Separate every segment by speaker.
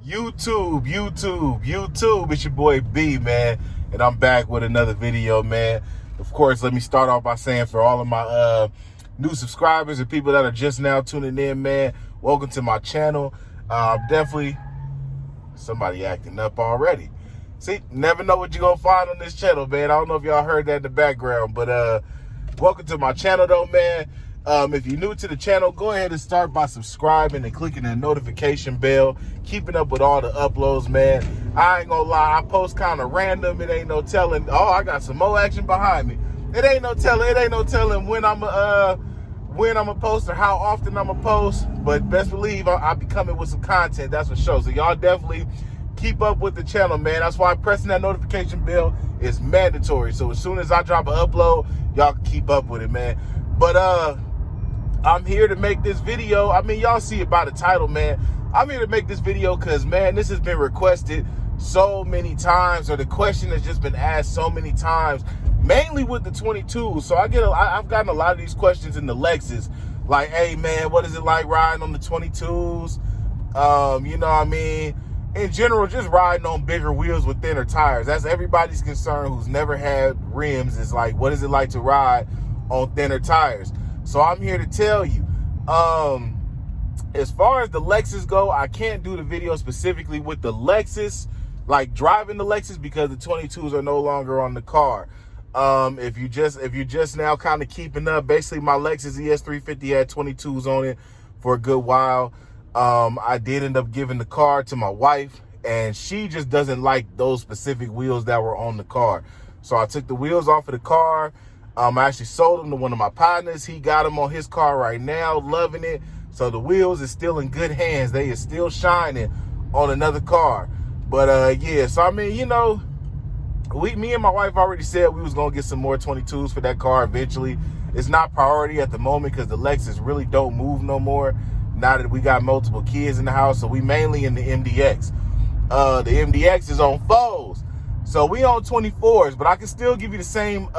Speaker 1: YouTube. It's your boy B, man. And I'm back with another video, man. Of course, let me start off by saying for all of my new subscribers and people that are just now tuning in, man, welcome to my channel. Definitely, somebody acting up already. See, never know what you're going to find on this channel, man. I don't know if y'all heard that in the background, but welcome to my channel, though, man. If you're new to the channel, go ahead and start by subscribing and clicking the notification bell, keeping up with all the uploads, man. I ain't gonna lie, I post kind of random. It ain't no telling. Oh, I got some more action behind me. It ain't no telling when I'm a post or how often I'm a post. But best believe I'll be coming with some content. That's for sure. So y'all definitely keep up with the channel, man. That's why pressing that notification bell is mandatory. So as soon as I drop an upload, y'all can keep up with it, man. But I'm here to make this video. I mean, y'all see it by the title, man. I'm here to make this video because, man, this has been requested so many times, or the question has just been asked so many times, mainly with the 22s. So I've gotten a lot of these questions in the Lexus, like, hey, man, what is it like riding on the 22s? You know what I mean? In general, just riding on bigger wheels with thinner tires. That's everybody's concern who's never had rims, is like, what is it like to ride on thinner tires? So I'm here to tell you, as far as the Lexus go, I can't do the video specifically with the Lexus, like driving the Lexus, because the 22s are no longer on the car. If you're just now kind of keeping up, basically my Lexus ES350 had 22s on it for a good while. I did end up giving the car to my wife, and she just doesn't like those specific wheels that were on the car. So I took the wheels off of the car. I actually sold them to one of my partners. He got them on his car right now, loving it. So the wheels is still in good hands. They are still shining on another car. But yeah, so I mean, you know, me and my wife already said we was gonna get some more 22s for that car eventually. It's not priority at the moment because the Lexus really don't move no more now that we got multiple kids in the house. So we mainly in the MDX. The MDX is on foes. So we on 24s, but I can still give you the same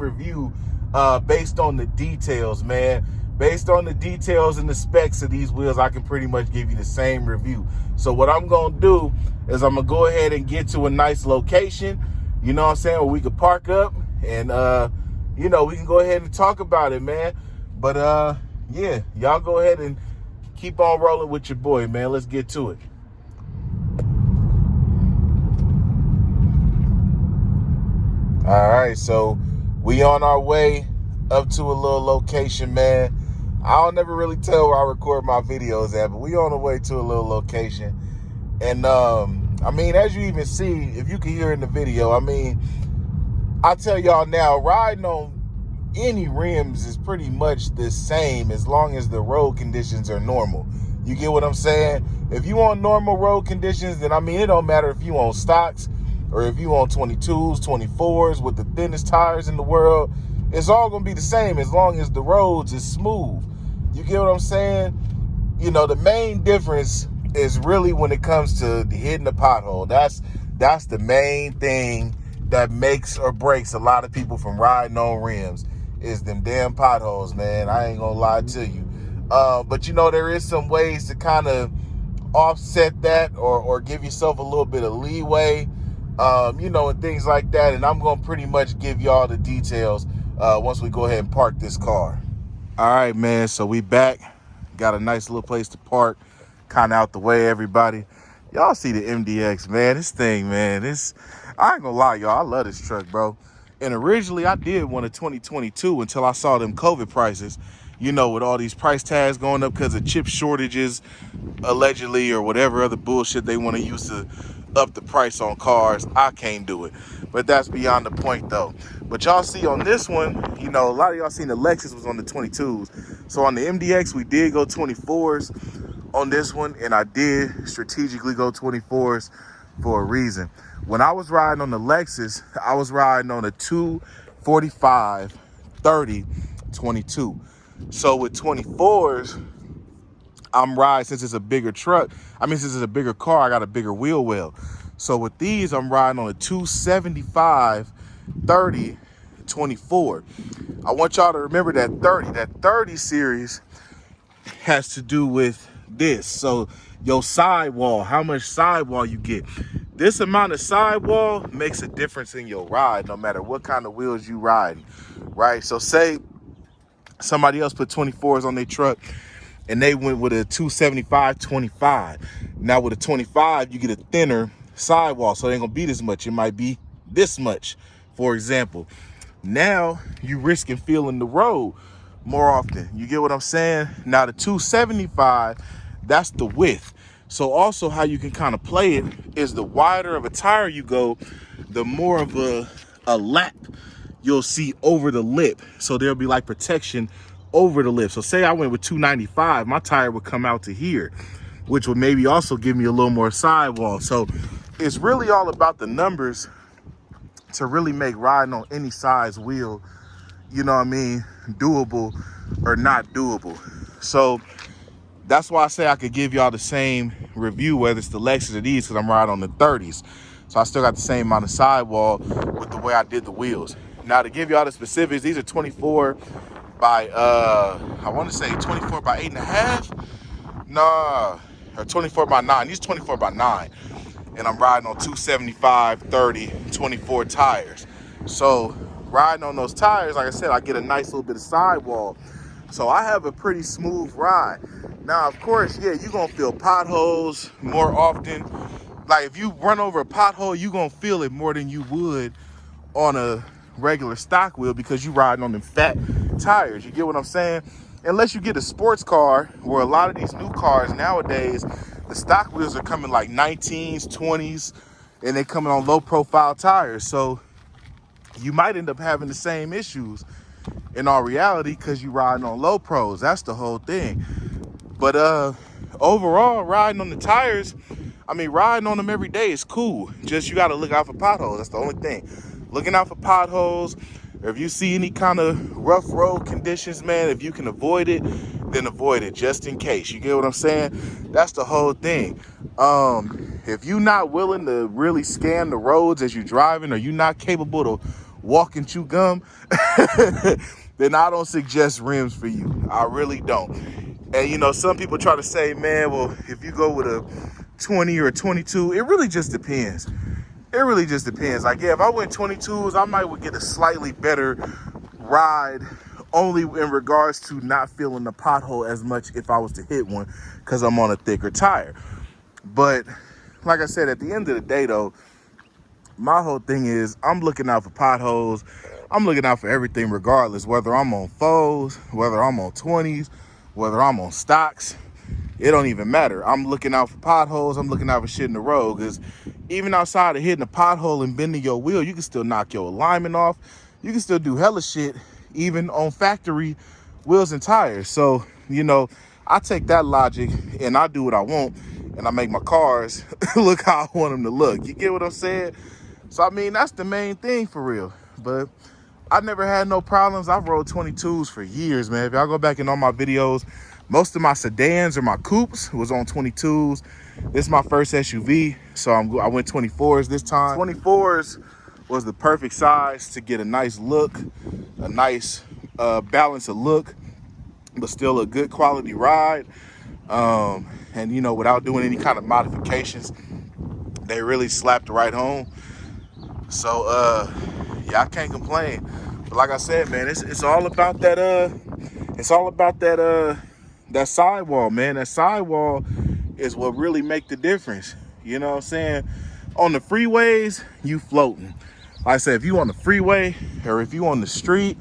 Speaker 1: review based on the details, man. Based on the details and the specs of these wheels, I can pretty much give you the same review. So what I'm gonna do is I'm gonna go ahead and get to a nice location, you know what I'm saying, where we could park up and you know, we can go ahead and talk about it, man. But yeah, y'all go ahead and keep on rolling with your boy, man. Let's get to it. All right, so we on our way up to a little location, man. I don't never really tell where I record my videos at, but we on the way to a little location. And I mean, as you even see, if you can hear in the video, I mean, I tell y'all now, riding on any rims is pretty much the same as long as the road conditions are normal. You get what I'm saying? If you on normal road conditions, then I mean, it don't matter if you on stocks or if you on 22s, 24s with the thinnest tires in the world, it's all gonna be the same as long as the roads is smooth. You get what I'm saying? You know, the main difference is really when it comes to hitting the pothole. That's the main thing that makes or breaks a lot of people from riding on rims, is them damn potholes, man. I ain't gonna lie to you. But you know, there is some ways to kind of offset that or give yourself a little bit of leeway, you know, and things like that. And I'm gonna pretty much give y'all the details once we go ahead and park this car. All right, man, so we back. Got a nice little place to park, kind of out the way, everybody. Y'all see the MDX, man. This thing, man, I ain't gonna lie, y'all, I love this truck, bro. And originally I did want a 2022 until I saw them COVID prices, you know, with all these price tags going up because of chip shortages, allegedly, or whatever other bullshit they want to use to up the price on cars. I can't do it. But that's beyond the point, though. But y'all see on this one, you know, a lot of y'all seen the Lexus was on the 22s. So on the MDX, we did go 24s on this one, and I did strategically go 24s for a reason. When I was riding on the Lexus, I was riding on a 245 30 22. So with 24s, I'm riding, since it's a bigger truck, since it's a bigger car, I got a bigger wheel well. So with these, I'm riding on a 275 30 24. I want y'all to remember that 30 series has to do with this. So your sidewall, how much sidewall you get. This amount of sidewall makes a difference in your ride, no matter what kind of wheels you riding, right? So say somebody else put 24s on their truck and they went with a 275/25. Now with a 25, you get a thinner sidewall, so it ain't gonna be this much. It might be this much, for example. Now you risking feeling the road more often. You get what I'm saying? Now the 275, that's the width. So also how you can kind of play it is the wider of a tire you go, the more of a lap you'll see over the lip. So there'll be like protection over the lip. So say I went with 295, my tire would come out to here, which would maybe also give me a little more sidewall. So it's really all about the numbers to really make riding on any size wheel, you know what I mean, doable or not doable. So that's why I say I could give y'all the same review, whether it's the Lexus or these, because I'm riding on the 30s. So I still got the same amount of sidewall with the way I did the wheels. Now to give y'all the specifics, these are 24 by, I want to say 24 by 8.5. Nah, or 24 by 9. These 24 by 9. And I'm riding on 275, 30, 24 tires. So riding on those tires, like I said, I get a nice little bit of sidewall. So I have a pretty smooth ride. Now, of course, yeah, you're gonna feel potholes more often. Like if you run over a pothole, you're gonna feel it more than you would on a regular stock wheel because you're riding on them fat tires. You get what I'm saying? Unless you get a sports car, where a lot of these new cars nowadays, the stock wheels are coming like 19s, 20s, and they coming on low profile tires. So you might end up having the same issues in all reality because you're riding on low pros. That's the whole thing. But overall, riding on the tires, I mean, riding on them every day is cool. Just you got to look out for potholes. That's the only thing. Looking out for potholes. Or if you see any kind of rough road conditions, man, if you can avoid it, then avoid it just in case. You get what I'm saying? That's the whole thing. If you're not willing to really scan the roads as you're driving, or you're not capable to walk and chew gum, then I don't suggest rims for you. I really don't. And you know, some people try to say, man, well, if you go with a 20 or a 22, it really just depends. It really just depends. Like, yeah, if I went 22s, I might would get a slightly better ride, only in regards to not feeling the pothole as much if I was to hit one, because I'm on a thicker tire. But like I said, at the end of the day, though, my whole thing is I'm looking out for potholes. I'm looking out for everything, regardless, whether I'm on foes, whether I'm on 20s, whether I'm on stocks. It don't even matter. I'm looking out for potholes. I'm looking out for shit in the road, because even outside of hitting a pothole and bending your wheel, you can still knock your alignment off. You can still do hella shit, even on factory wheels and tires. So, you know, I take that logic and I do what I want, and I make my cars look how I want them to look. You get what I'm saying? So, I mean, that's the main thing for real. But I never had no problems. I've rode 22s for years, man. If y'all go back in all my videos, most of my sedans or my coupes was on 22s. This is my first SUV, so I went 24s this time. 24s was the perfect size to get a nice look, a nice balance of look, but still a good quality ride. And, you know, without doing any kind of modifications, they really slapped right home. So, yeah, I can't complain. But like I said, man, it's all about that, that sidewall, man. That sidewall is what really make the difference. You know what I'm saying? On the freeways, you floating. Like I said, if you on the freeway or if you on the street,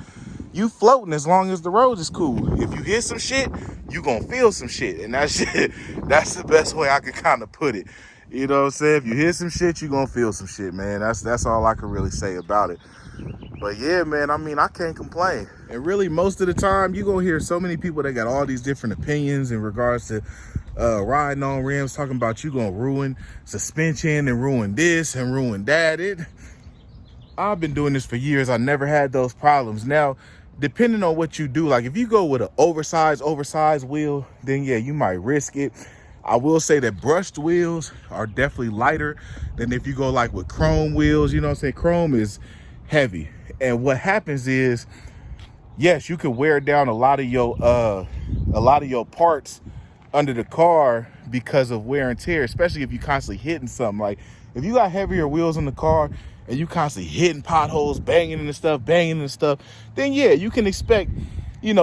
Speaker 1: you floating as long as the road is cool. If you hit some shit, you gonna feel some shit. And that shit, that's the best way I could kind of put it. You know what I'm saying? If you hit some shit, you gonna feel some shit, man. That's all I can really say about it. But yeah, man, I mean, I can't complain. And really, most of the time, you gonna hear so many people that got all these different opinions in regards to riding on rims, talking about you gonna ruin suspension and ruin this and ruin that. I've been doing this for years. I never had those problems. Now, depending on what you do, like if you go with an oversized wheel, then yeah, you might risk it. I will say that brushed wheels are definitely lighter than if you go like with chrome wheels. You know what I'm saying? Chrome is heavy. And what happens is, yes, you can wear down a lot of your parts under the car because of wear and tear, especially if you constantly hitting something. Like if you got heavier wheels in the car and you constantly hitting potholes, banging into stuff, then yeah, you can expect,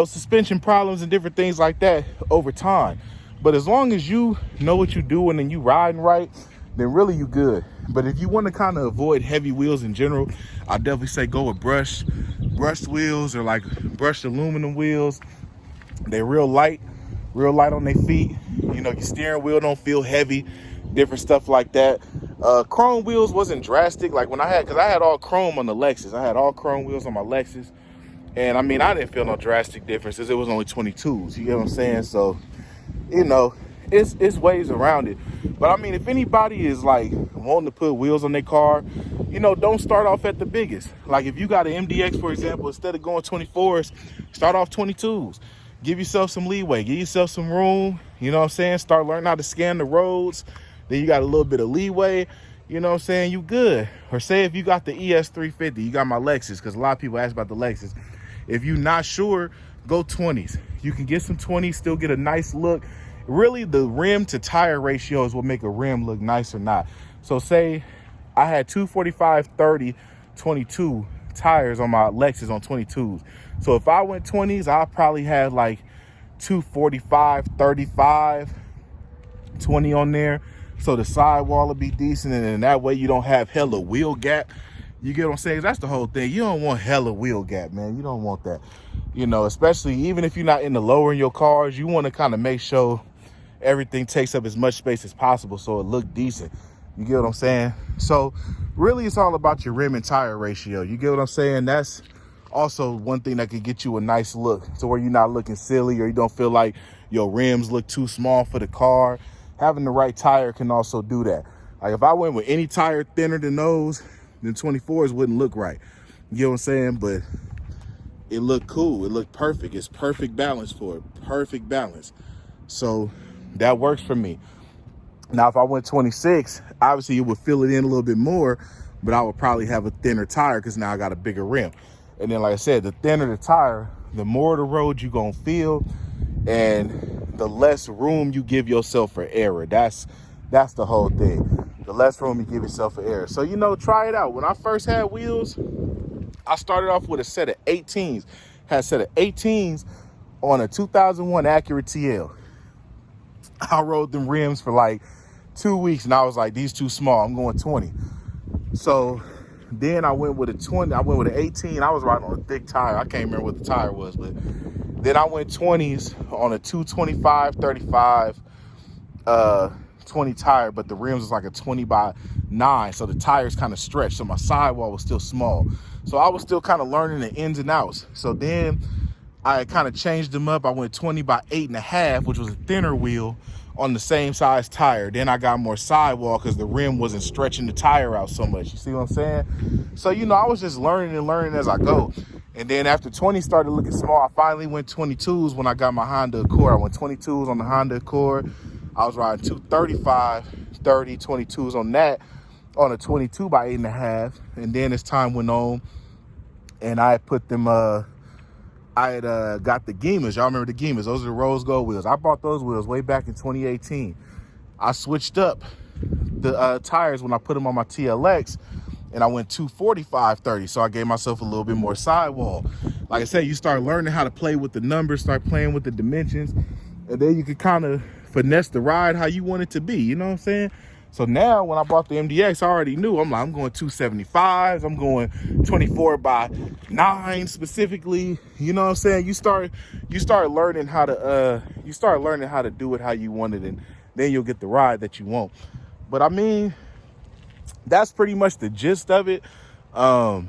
Speaker 1: suspension problems and different things like that over time. But as long as you know what you're doing and you riding right, then really you good. But if you want to kind of avoid heavy wheels in general, I definitely say go with brushed wheels or like brushed aluminum wheels. They're real light on their feet. Your steering wheel don't feel heavy, different stuff like that. Chrome wheels wasn't drastic. Like because I had all chrome on the Lexus. I had all chrome wheels on my Lexus. And I mean, I didn't feel no drastic differences. It was only 22s. You get what I'm saying? So, it's ways around it. But I mean, if anybody is like wanting to put wheels on their car, don't start off at the biggest. Like if you got an MDX, for example, instead of going 24s, start off 22s. Give yourself some leeway, give yourself some room. You know what I'm saying? Start learning how to scan the roads. Then you got a little bit of leeway. You know what I'm saying? You good. Or say if you got the ES350, you got my Lexus, because a lot of people ask about the Lexus. If you're not sure, go 20s. You can get some 20s, still get a nice look. Really, the rim to tire ratio is what make a rim look nice or not. So say I had 245, 30, 22 tires on my Lexus on 22s. So if I went 20s, I'll probably have like 245, 35, 20 on there. So the sidewall will be decent, and then that way you don't have hella wheel gap. You get what I'm saying? That's the whole thing. You don't want hella wheel gap, man. You don't want that. Especially even if you're not into lowering your cars, you want to kind of make sure everything takes up as much space as possible so it look decent. You get what I'm saying? So really it's all about your rim and tire ratio. You get what I'm saying? That's also one thing that could get you a nice look to where you're not looking silly or you don't feel like your rims look too small for the car. Having the right tire can also do that. Like if I went with any tire thinner than those, then 24s wouldn't look right. You get what I'm saying? But it looked cool. It looked perfect. It's perfect balance for it. Perfect balance. So that works for me. Now, if I went 26, obviously you would fill it in a little bit more, but I would probably have a thinner tire because now I got a bigger rim. And then, like I said, the thinner the tire, the more the road you're going to feel and the less room you give yourself for error. That's the whole thing. The less room you give yourself for error. So, try it out. When I first had wheels, I started off with a set of 18s. Had a set of 18s on a 2001 Acura TL. I rode them rims for like 2 weeks and I was like, these too small. I'm going 20. So then I went with a 20. I went with an 18. I was riding on a thick tire. I can't remember what the tire was, but then I went 20s on a 225, 35, 20 tire, but the rims was like a 20/9. So the tires kind of stretched. So my sidewall was still small. So I was still kind of learning the ins and outs. So then I kind of changed them up. I went 20/8.5, which was a thinner wheel on the same size tire. Then I got more sidewall because the rim wasn't stretching the tire out so much. You see what I'm saying? So, I was just learning as I go. And then after 20 started looking small, I finally went 22s when I got my Honda Accord. I went 22s on the Honda Accord. I was riding 235, 30, 22s on that, on a 22/8.5. And then as time went on, and I put them, I had got the Gimas. Y'all remember the Gimas? Those are the rose gold wheels. I bought those wheels way back in 2018. I switched up the tires when I put them on my TLX, and I went 245/30. So I gave myself a little bit more sidewall. Like I said, you start learning how to play with the numbers, start playing with the dimensions, and then you can kind of finesse the ride how you want it to be. You know what I'm saying? So now when I bought the MDX, I already knew. I'm like, I'm going 275s. I'm going 24/9 specifically. You know what I'm saying? You start learning how to do it how you want it, and then you'll get the ride that you want. But I mean, that's pretty much the gist of it. For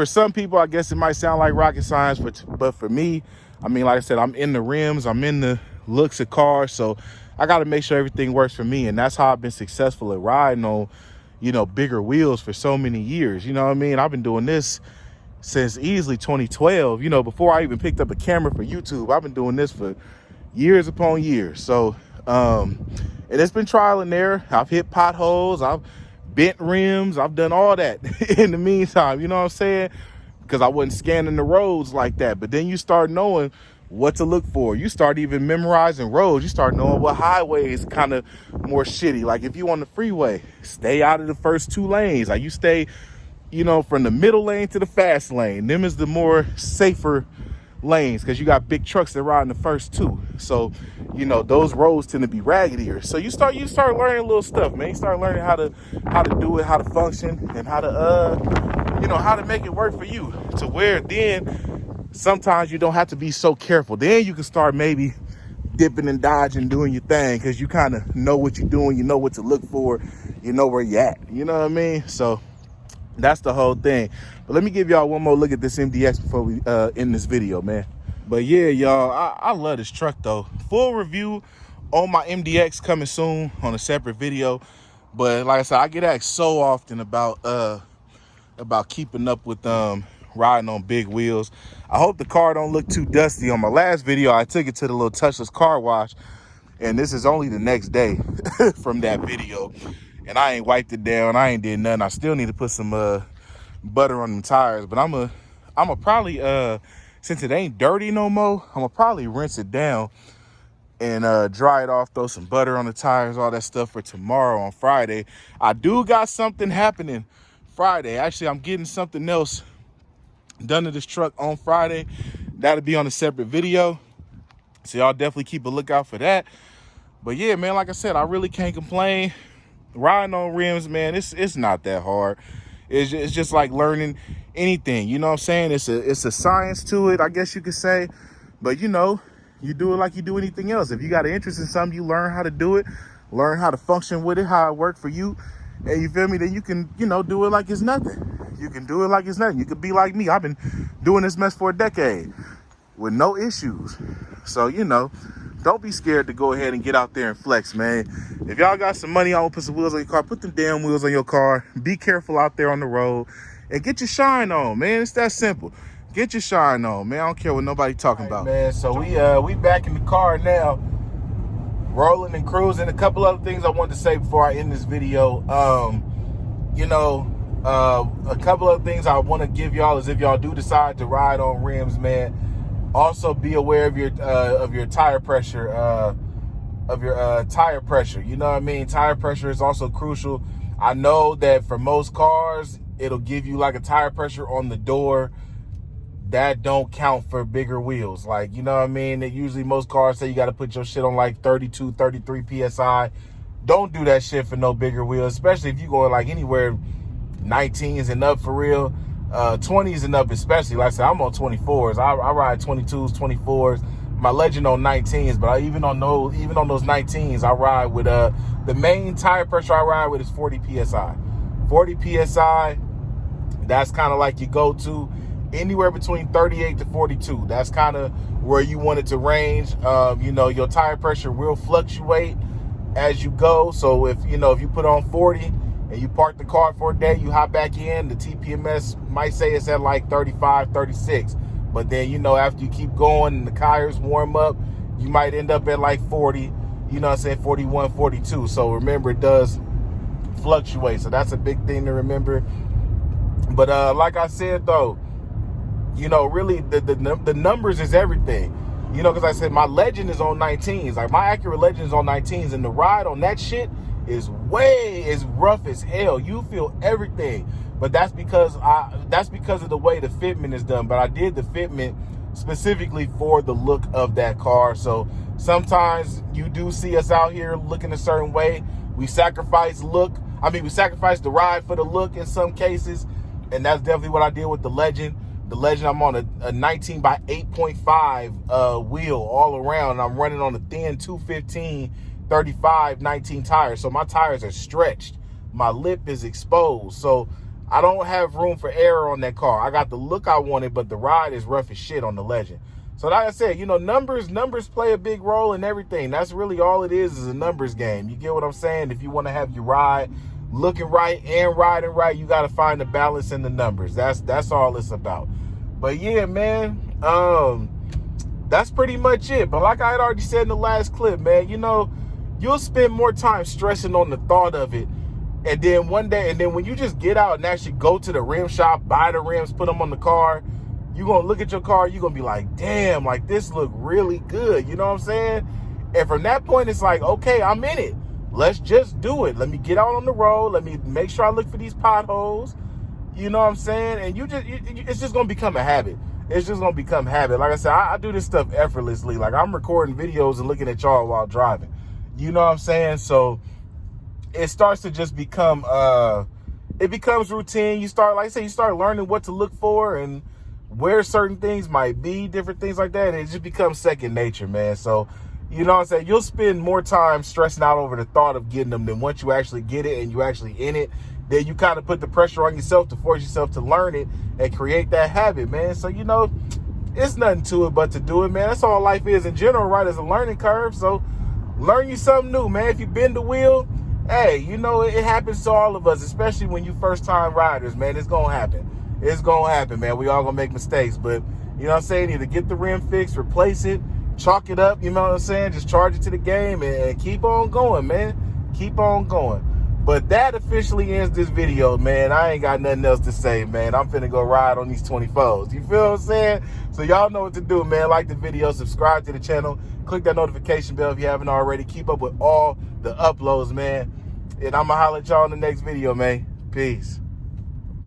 Speaker 1: some people, I guess it might sound like rocket science, but for me, I mean, like I said, I'm in the rims, I'm in the looks of cars, so I got to make sure everything works for me. And that's how I've been successful at riding on, bigger wheels for so many years. You know what I mean? I've been doing this since easily 2012, before I even picked up a camera for YouTube. I've been doing this for years upon years. So, and it's been trial and error. I've hit potholes, I've bent rims, I've done all that in the meantime, you know what I'm saying? Because I wasn't scanning the roads like that. But then you start knowing what to look for. You start even memorizing roads. You start knowing what highway is kind of more shitty. Like if you on the freeway, stay out of the first 2 lanes. Like you stay, from the middle lane to the fast lane. Them is the more safer lanes because you got big trucks that ride in the first 2. So, those roads tend to be raggedier. So you start learning little stuff, man. You start learning how to do it, how to function, and how to make it work for you to where then sometimes you don't have to be so careful. Then you can start maybe dipping and dodging, doing your thing because you kind of know what you're doing. You know what to look for. You know where you're at. You know what I mean? So that's the whole thing. But let me give y'all one more look at this MDX before we end this video, man. But yeah, y'all, I love this truck though. Full review on my MDX coming soon on a separate video. But like I said, I get asked so often about keeping up with riding on big wheels. I hope the car don't look too dusty. On my last video, I took it to the little touchless car wash, and this is only the next day from that video. And I ain't wiped it down. I ain't did nothing. I still need to put some butter on them tires. But I'ma probably since it ain't dirty no more, I'ma probably rinse it down and dry it off, throw some butter on the tires, all that stuff for tomorrow on Friday. I do got something happening Friday. Actually, I'm getting something else done to this truck on Friday. That'll be on a separate video. So y'all definitely keep a lookout for that. But yeah, man, like I said, I really can't complain. Riding on rims, man, it's not that hard. It's just like learning anything, you know what I'm saying? It's a science to it, I guess you could say. But you do it like you do anything else. If you got an interest in something, you learn how to do it, learn how to function with it, how it worked for you. And you feel me? Then you can, do it like it's nothing. You can do it like it's nothing. You could be like me. I've been doing this mess for a decade with no issues. So, don't be scared to go ahead and get out there and flex, man. If y'all got some money, I want to put some wheels on your car. Put them damn wheels on your car. Be careful out there on the road and get your shine on, man. It's that simple. Get your shine on, man. I don't care what nobody talking about, man. So we back in the car now, rolling and cruising. A couple other things I wanted to say before I end this video. A couple of things I want to give y'all is if y'all do decide to ride on rims, man, also be aware of your tire pressure, tire pressure. You know what I mean? Tire pressure is also crucial. I know that for most cars, it'll give you like a tire pressure on the door. That don't count for bigger wheels. Like, you know what I mean? Usually most cars say you got to put your shit on like 32, 33 PSI. Don't do that shit for no bigger wheels, especially if you going like anywhere 19s and up for real. 20s and up especially. Like I said, I'm on 24s. I ride 22s, 24s. My Legend on 19s, but even on those 19s, I ride with the main tire pressure I ride with is 40 PSI. 40 PSI, that's kind of like you go to anywhere between 38 to 42. That's kind of where you want it to range. Your tire pressure will fluctuate as you go. So if you put on 40 and you park the car for a day, you hop back in, the TPMS might say it's at like 35, 36. But then, after you keep going and the tires warm up, you might end up at like 40, 41, 42. So remember, it does fluctuate. So that's a big thing to remember. But like I said, though, really the numbers is everything. Because I said my Legend is on 19s. Like my Acura Legend is on 19s. And the ride on that shit is rough as hell. You feel everything. But that's because of the way the fitment is done. But I did the fitment specifically for the look of that car. So sometimes you do see us out here looking a certain way. We sacrifice the ride for the look in some cases. And that's definitely what I did with the Legend. The Legend, I'm on a 19 by 8.5 wheel all around. And I'm running on a thin 215 35 19 tires. So my tires are stretched. My lip is exposed. So I don't have room for error on that car. I got the look I wanted, but the ride is rough as shit on the Legend. So like I said, numbers play a big role in everything. That's really all it is a numbers game. You get what I'm saying? If you want to have your ride looking right and riding right, you got to find the balance in the numbers. That's all it's about. But yeah, man, that's pretty much it. But like I had already said in the last clip, man, you'll spend more time stressing on the thought of it. And then when you just get out and actually go to the rim shop, buy the rims, put them on the car, you're going to look at your car, you're going to be like, damn, like this look really good. You know what I'm saying? And from that point, it's like, okay, I'm in it. Let's just do it. Let me get out on the road. Let me make sure I look for these potholes. You know what I'm saying? And it's just going to become a habit. It's just going to become habit. Like I said, I do this stuff effortlessly. Like I'm recording videos and looking at y'all while driving. You know what I'm saying? So it starts to just become, it becomes routine. You start, like I say, you start learning what to look for and where certain things might be, different things like that. And it just becomes second nature, man. So, you know what I'm saying? You'll spend more time stressing out over the thought of getting them than once you actually get it and you actually in it. Then you kind of put the pressure on yourself to force yourself to learn it and create that habit, man. So, you know, it's nothing to it but to do it, man. That's all life is in general, right? It's a learning curve. So learn you something new, man. If you bend the wheel, hey, you know, it happens to all of us, especially when you first time riders, man. It's going to happen. It's going to happen, man. We all going to make mistakes, but you know what I'm saying? Either get the rim fixed, replace it, chalk it up, you know what I'm saying? Just charge it to the game and keep on going, man. Keep on going. But that officially ends this video, man. I ain't got nothing else to say, man. I'm finna go ride on these 24s. You feel what I'm saying? So y'all know what to do, man. Like the video, subscribe to the channel, click that notification bell if you haven't already. Keep up with all the uploads, man. And I'm gonna holler at y'all in the next video, man. Peace.